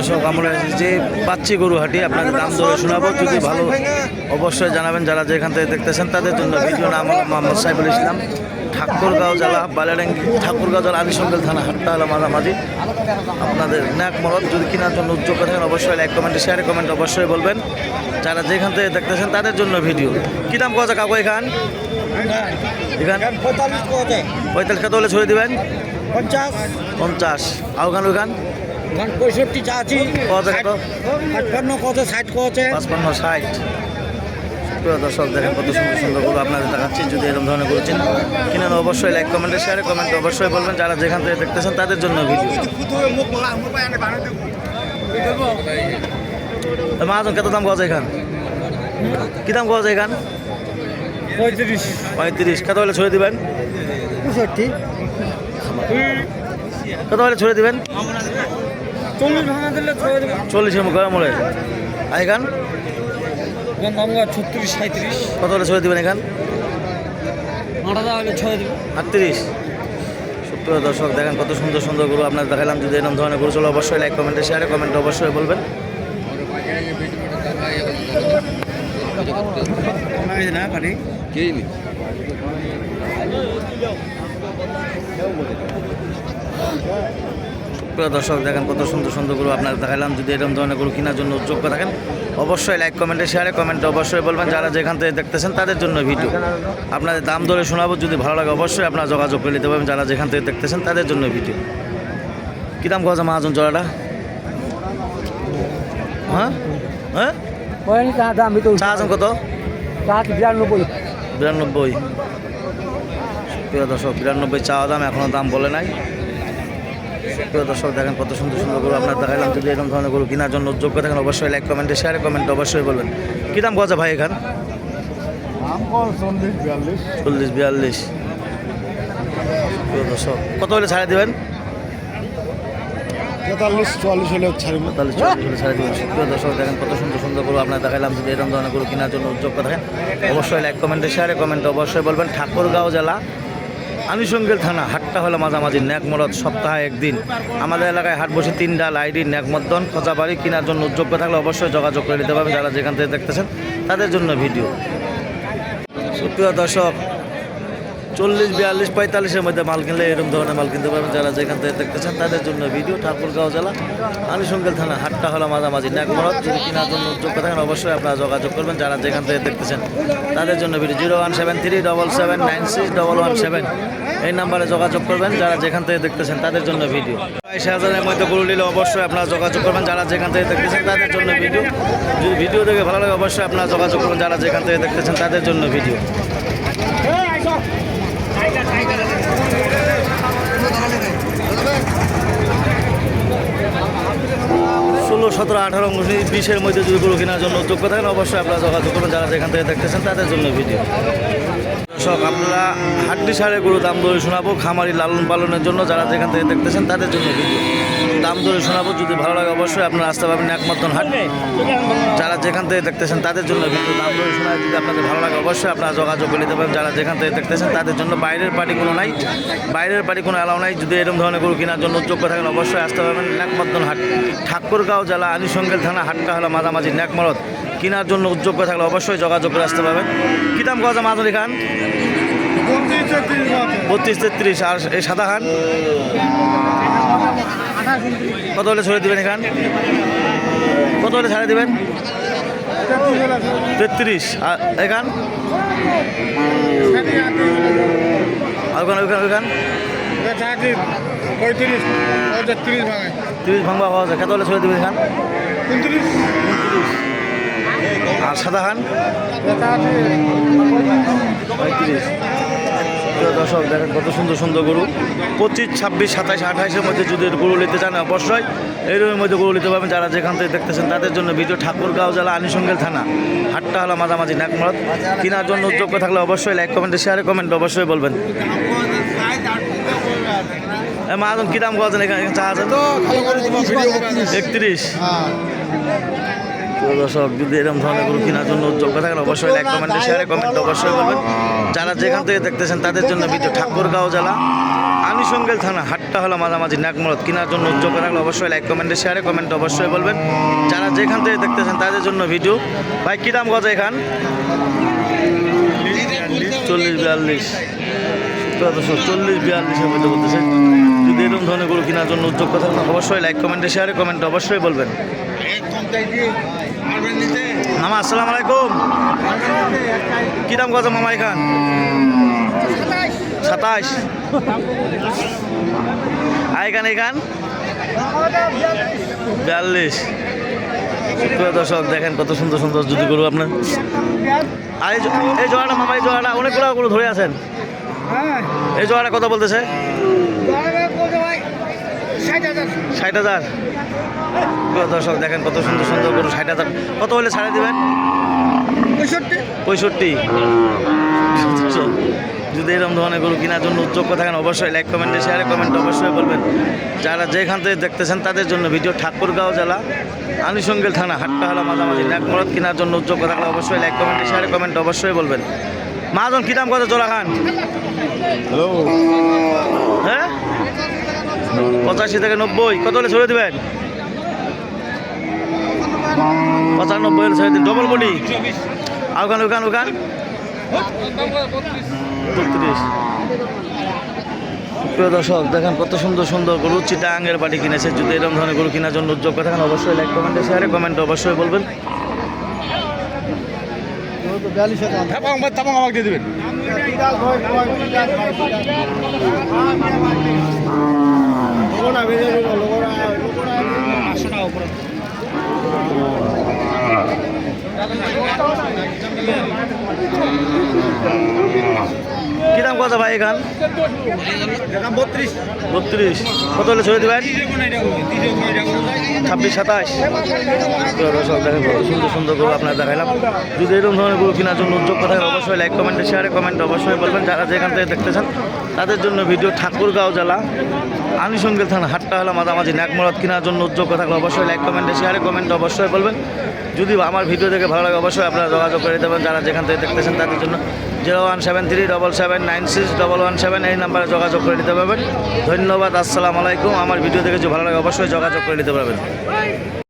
দর্শক আমরা যে পাচ্ছি গরু হাটি আপনাদের দাম দরে শোনাবো, যদি ভালো অবশ্যই জানাবেন। যারা যেখান থেকে দেখতেছেন তাদের জন্য ভিডিও। নাম হলো মোহাম্মদ সাইফুল ইসলাম, ঠাকুরগাঁও জেলা বালিয়াডাঙ্গি, ঠাকুরগাঁও জেলা আলিশঙ্গল থানা, হাটটা হলো মাঝামাঝি। আপনাদের ন্যাক মরদ যদি কেনার জন্য উদ্যোগ থাকেন অবশ্যই লাইক কমেন্টে শেয়ারে কমেন্ট অবশ্যই বলবেন। যারা যেখান থেকে দেখতেছেন তাদের জন্য ভিডিও। কী দাম কথা কাকু এখান? এখান 45 কত হলে ছড়িয়ে দেবেন? 50। আর ওখান ওখান 65 চাচ্ছি, কত কত? 55 কত, 60 কত, 55 60। প্রিয় দর্শক দেখেন কত সুন্দর সুন্দর গরু আপনাদের দেখাচ্ছি। যদি এরকম ধরনের গরু চিনেন কিনেন অবশ্যই লাইক কমেন্টে শেয়ারে কমেন্ট অবশ্যই বলবেন। যারা যেখান থেকে দেখতেছেন তাদের জন্য ভিডিও। মাহাজন কত দাম পাওয়া যায় এখান? কী দাম পাওয়া যায় এখান? 35 কত হলে ছড়ে দিবেন? 65 কত হলে ছড়ে দিবেন? 40 ভাঙা দিলে ছড়ে দেবে। 40-এর মুখে মরে। আর এখান 36 37 কত হলে ছড়ে দিবেন এখান? আলাদা হলে ছড়ে দেবে। 38। সুপ্রিয় দর্শক দেখেন কত সুন্দর সুন্দর গরু আপনার দেখালাম। যদি এরকম ধরনের গরু চলো অবশ্যই লাইক কমেন্টে শেয়ারে কমেন্ট অবশ্যই বলবেন। প্রিয় দর্শক দেখেন কত সুন্দর সুন্দর গরু আপনার দেখালাম। যদি এরকম ধরনের গরু কেনার জন্য উদ্যোগ থাকেন অবশ্যই লাইক কমেন্টে শেয়ারে কমেন্ট অবশ্যই বলবেন। যারা যেখান থেকে দেখতেছেন তাদের জন্য ভিডিও। আপনাদের দাম ধরে শোনাবো, যদি ভালো লাগে অবশ্যই আপনারা যোগাযোগ করে নিতে পারবেন। যারা যেখান থেকে দেখতেছেন তাদের জন্য ভিডিও। কী দাম কথা মহাজন জোড়াটা? হ্যাঁ হ্যাঁ চাহাজন কত? 92। প্রিয় দর্শক 92 চাওয়া দাম, এখনও দাম বলে নাই। প্রিয় দর্শক দেখেন কত সুন্দর সুন্দর গরু আপনার দেখালাম। যদি এরকম ধরনের গরু কেনার জন্য উদ্যোগ থাকেন অবশ্যই লাইক কমেন্টে শেয়ারে কমেন্ট অবশ্যই বলবেন। কী দাম কথা ভাই এখান? 40-42। প্রিয় দর্শক কত হলে ছাড়ে দেবেন? 43-44 হলে ছাড়বে। 44-44 হলে ছাড়ে দেবেন। প্রিয় দর্শক দেখেন কত সুন্দর সুন্দর গরু আপনার দেখালাম। যদি এরকম ধরনের গরু কেনার জন্য উদ্যোগ থাকেন অবশ্যই লাইক কমেন্টে শেয়ারে কমেন্ট অবশ্যই বলবেন। ঠাকুরগাঁও জেলা আনিশঙ্গেল থানা, হাটটা হলো মাঝামাঝি, ন্যাক মরদ সপ্তাহে একদিন। আমাদের এলাকায় হাট বসে 3টা লাইডি ন্যাকমদ্দন খোঁজাবাড়ি। কেনার জন্য উদ্যোগ থাকলে অবশ্যই যোগাযোগ করে নিতে পারবেন। যারা যেখান থেকে দেখতেছেন তাদের জন্য ভিডিও। সুপ্রিয় দর্শক 40-42-45-এর মধ্যে মাল কিনলে এরকম ধরনের মাল কিনতে পারবেন। যারা যেখান থেকে দেখতেছেন তাদের জন্য ভিডিও। ঠাকুরগাঁও জেলা আনিশঙ্গেল থানা, হাটটা হলো মাঝামাঝি, ন্যাক মরদ। যদি কেনার জন্য উদ্যোগ থাকেন অবশ্যই আপনারা যোগাযোগ করবেন। যারা যেখান থেকে দেখতেছেন তাদের জন্য ভিডিও। 017377961117 এই নাম্বারে যোগাযোগ করবেন। যারা যেখান থেকে দেখতেছেন তাদের জন্য ভিডিও। 22,000-এর মধ্যে গরু নিলে অবশ্যই আপনারা যোগাযোগ করবেন। যারা যেখান থেকে দেখতেছেন তাদের জন্য ভিডিও। যদি ভিডিও দেখে ভালো লাগে অবশ্যই আপনারা যোগাযোগ করবেন। যারা যেখান থেকে দেখতেছেন তাদের জন্য ভিডিও। 16, 17, 18, 19, 20-এর মধ্যে যদি গরু কেনার জন্য উদ্যোগ থাকেন অবশ্যই আপনারা যোগাযোগ করবেন। যারা যেখান থেকে দেখতেছেন তাদের জন্য ভিডিও। দর্শক আপনারা হাড্ডি সারে গরু দাম দরে শোনাবো, খামারি লালন পালনের জন্য। যারা যেখান থেকে দেখতেছেন তাদের জন্য ভিডিও। দাম দরে শোনাবো, যদি ভালো লাগে অবশ্যই আপনারা আসতে পারবেন একমাত্র হাট। যারা যেখান থেকে দেখতেছেন তাদের জন্য ভিডিও। দাম দরে শোনায় যদি আপনাদের ভালো লাগে অবশ্যই আপনারা যোগাযোগ করে নিতে পারেন। যারা যেখান থেকে দেখতেছেন তাদের জন্য বাইরের পার্টি কোনো নাই, বাইরের পার্টি কোনো অ্যালাউ নাই। যদি এরকম ধরনের গরু কেনার জন্য উদ্যোগ থাকেন অবশ্যই আসতে পারবেন একমাত্র হাট, ঠাকুরগাঁও জেলা আনিশঙ্গেল থানা, হাটটা হলো মাঝামাঝি, ন্যাক মরদ। কেনার জন্য উদ্যোগ থাকলে অবশ্যই যোগাযোগ করে আসতে পারবেন। কী দাম কথা মাঝুরি খান? 32-33। আর এই সাদা খান কত হলে ছড়ে দেবেন? এখান কত হলে ছাড়ে দেবেন? 33। আর এখান আর ওখান ওইখান ওইখান 30 ভাঙবা পাওয়া যায়। কত হলে ছড়ে দেবেন? এখান 29। আর সাদা খান 35। দর্শক দেখেন কত সুন্দর সুন্দর গরু। 25, 26, 27, 28-এর মধ্যে যদি গরু নিতে চান অবশ্যই এরকমের মধ্যে গরু নিতে পারবেন। যারা যেখান থেকে দেখতেছেন তাদের জন্য ভিডিও। ঠাকুরগাঁও জেলা আনিশঙ্গেল থানা, হাটটা হলো মাঝামাঝি, ন্যাক মরদ। কেনার জন্য উদ্যোগ থাকলে অবশ্যই লাইক কমেন্টে শেয়ারে কমেন্ট অবশ্যই বলবেন। মাহাজন কী দাম বলছেন এখানে? চা আছে তো 31। তো দর্শক যদি এরকম ধরনের গরু কেনার জন্য যোগ্য থাকেন অবশ্যই লাইক কমেন্টে শেয়ারে কমেন্ট অবশ্যই বলবেন। যারা যেখান থেকে দেখতেছেন তাদের জন্য ভিডিও ঠাকুরগাঁও জেলা আনিসঙ্গেল থানা হাটটা হলো মাঝামাঝি নাকমরদ কেনার জন্য যোগ্য থাকলে অবশ্যই লাইক কমেন্টে শেয়ারে কমেন্ট অবশ্যই বলবেন। যারা যেখান থেকে দেখতেছেন তাদের জন্য ভিডিও। ভাই কী দাম গজা এখান 40-42 40-42-এর মধ্যে বলতেছে। যদি এরকম ধরনের গরু কেনার জন্য উদ্যোগ কথা অবশ্যই লাইক কমেন্টে শেয়ারে কমেন্ট অবশ্যই বলবেন। মামা আসসালামু আলাইকুম, কী দাম গজা মামা এখান 27 এখান 42। দর্শক দেখেন কত সুন্দর সুন্দর যদি গরু আপনার। আর এই জোড়াটা মামা, এই জোড়াটা অনেকগুলো গরু ধরে আছেন, এই জোড়াটা কত বলতেছে 60,000। দর্শক দেখেন কত সুন্দর সুন্দর গরু 60,000। কত হলে ছাড়ে দেবেন 65। যদি এরকম ধরনের গরু কেনার জন্য উদ্যোগ থাকেন অবশ্যই লাইক কমেন্টে শেয়ারে কমেন্ট অবশ্যই বলবেন। যারা যেখান থেকে দেখতেছেন তাদের জন্য ভিডিও ঠাকুরগাঁও জেলা আনিসঙ্গেল থানা হাটটা হলো মাঝামাঝি নাকমরদ কেনার জন্য উদ্যোগ থাকলে অবশ্যই লাইক কমেন্টে শেয়ারে কমেন্ট অবশ্যই বলবেন। মাজন কী দাম কত জোড়া খান? হ্যালো, হ্যাঁ 85 থেকে 90। কত হলে ছেড়ে দেবেন 95 হলে ছেড়ে দিন। ডবল বডি ওখান 32। প্রিয় দর্শক দেখেন কত সুন্দর সুন্দর গরু চিটাঙ্গের বাড়ি কিনেছে। যদি এরকম ধরনের গরু কেনার জন্য উদ্যোগ থাকেন অবশ্যই লাইক কমেন্টে শেয়ারে কমেন্ট অবশ্যই বলবেন। আমাকে দিয়ে দেবেন। কী দাম কথা ভাই এখান 32। কত হলে ছেড়ে দেবেন 26-27। দর্শক দেখেন কত সুন্দর সুন্দর গরু আপনার দেখাইলাম। যদি এরকম ধরনের গরু কেনার জন্য উদ্যোগ থাকেন অবশ্যই লাইক কমেন্টে শেয়ারে কমেন্ট অবশ্যই বলবেন। যারা যেখান থেকে দেখতেছেন তাদের জন্য ভিডিও ঠাকুরগাঁও জেলা আনিসঙ্গেল থানা হাটটা হলো মাঝামাঝি নাকমরদ কেনার জন্য উদ্যোগ থাকলে অবশ্যই লাইক কমেন্টে শেয়ারে কমেন্ট অবশ্যই বলবেন। যদি আমার ভিডিও দেখে ভালো লাগে অবশ্যই আপনারা যোগাযোগ করে দেবেন। যারা যেখান থেকে দেখতেছেন তাদের জন্য 017377961117 এই নাম্বারে যোগাযোগ করে নিতে পারবেন। ধন্যবাদ, আসসালামু আলাইকুম। আমার ভিডিও দেখে যদি ভালো লাগে অবশ্যই যোগাযোগ করে নিতে পারবেন।